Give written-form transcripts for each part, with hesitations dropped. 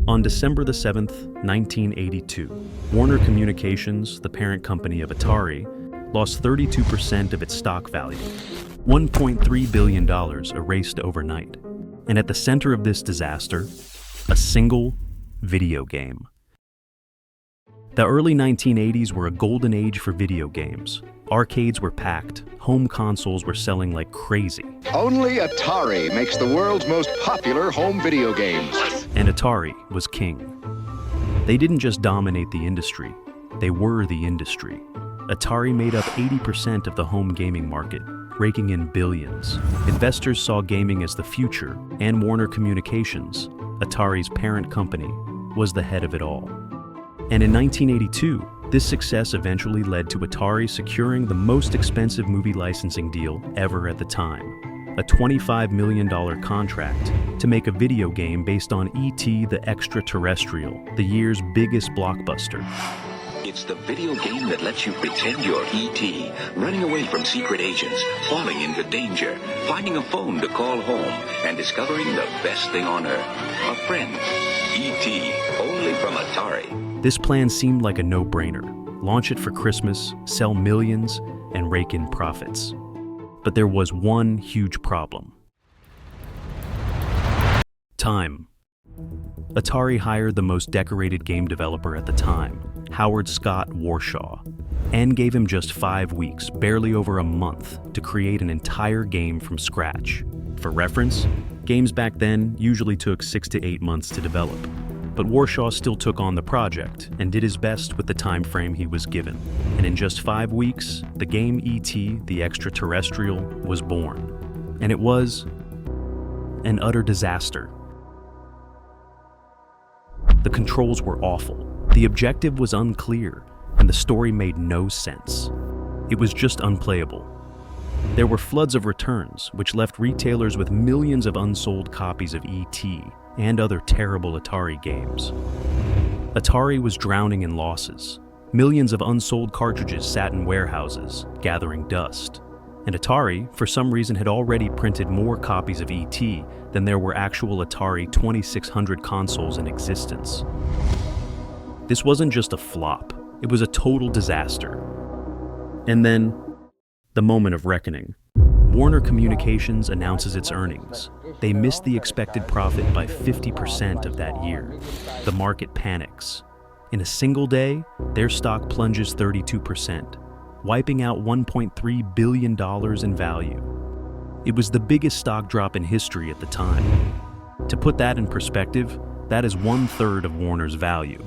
On December the 7th, 1982, Warner Communications, the parent company of Atari, lost 32% of its stock value. $1.3 billion erased overnight. And at the center of this disaster, a single video game. The early 1980s were a golden age for video games. Arcades were packed, home consoles were selling like crazy. Only Atari makes the world's most popular home video games. And Atari was king. They didn't just dominate the industry, they were the industry. Atari made up 80% of the home gaming market, raking in billions. Investors saw gaming as the future, and Warner Communications, Atari's parent company, was the head of it all. And in 1982, this success eventually led to Atari securing the most expensive movie licensing deal ever at the time, a $25 million contract to make a video game based on E.T. the Extra-Terrestrial, the year's biggest blockbuster. It's the video game that lets you pretend you're E.T., running away from secret agents, falling into danger, finding a phone to call home, and discovering the best thing on earth, a friend. E.T., only from Atari. This plan seemed like a no-brainer. Launch it for Christmas, sell millions, and rake in profits. But there was one huge problem. Time. Atari hired the most decorated game developer at the time, Howard Scott Warshaw, and gave him just 5 weeks, barely over a month, to create an entire game from scratch. For reference, games back then usually took 6 to 8 months to develop. But Warshaw still took on the project and did his best with the time frame he was given. And in just 5 weeks, the game E.T. the Extra-Terrestrial was born. And it was an utter disaster. The controls were awful, the objective was unclear, and the story made no sense. It was just unplayable. There were floods of returns, which left retailers with millions of unsold copies of E.T. and other terrible Atari games. Atari was drowning in losses. Millions of unsold cartridges sat in warehouses, gathering dust. And Atari, for some reason, had already printed more copies of E.T. than there were actual Atari 2600 consoles in existence. This wasn't just a flop, it was a total disaster. And then, the moment of reckoning. Warner Communications announces its earnings. They missed the expected profit by 50% of that year. The market panics. In a single day, their stock plunges 32%, wiping out $1.3 billion in value. It was the biggest stock drop in history at the time. To put that in perspective, that is 1/3 of Warner's value.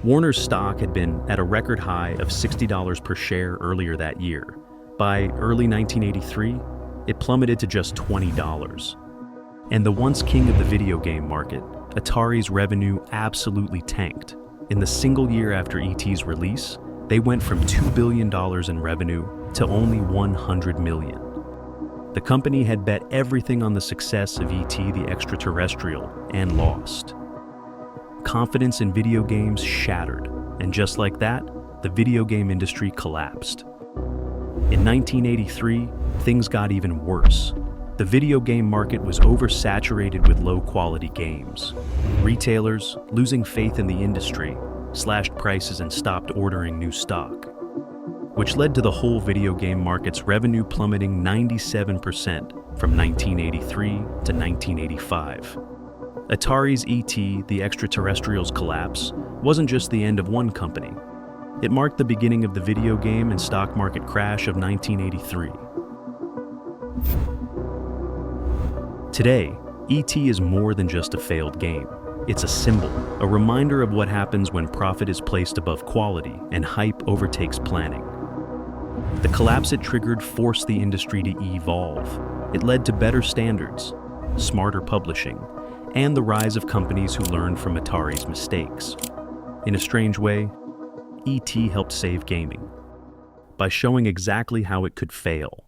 Warner's stock had been at a record high of $60 per share earlier that year. By early 1983, it plummeted to just $20. And the once king of the video game market, Atari's revenue absolutely tanked. In the single year after E.T.'s release, they went from $2 billion in revenue to only $100 million. The company had bet everything on the success of E.T. the Extra-Terrestrial and lost. Confidence in video games shattered, and just like that, the video game industry collapsed. In 1983, things got even worse. The video game market was oversaturated with low-quality games. Retailers, losing faith in the industry, slashed prices and stopped ordering new stock, which led to the whole video game market's revenue plummeting 97% from 1983 to 1985. Atari's E.T. the Extra-Terrestrial's collapse wasn't just the end of one company. It marked the beginning of the video game and stock market crash of 1983. Today, E.T. is more than just a failed game. It's a symbol, a reminder of what happens when profit is placed above quality and hype overtakes planning. The collapse it triggered forced the industry to evolve. It led to better standards, smarter publishing, and the rise of companies who learned from Atari's mistakes. In a strange way, E.T. helped save gaming by showing exactly how it could fail.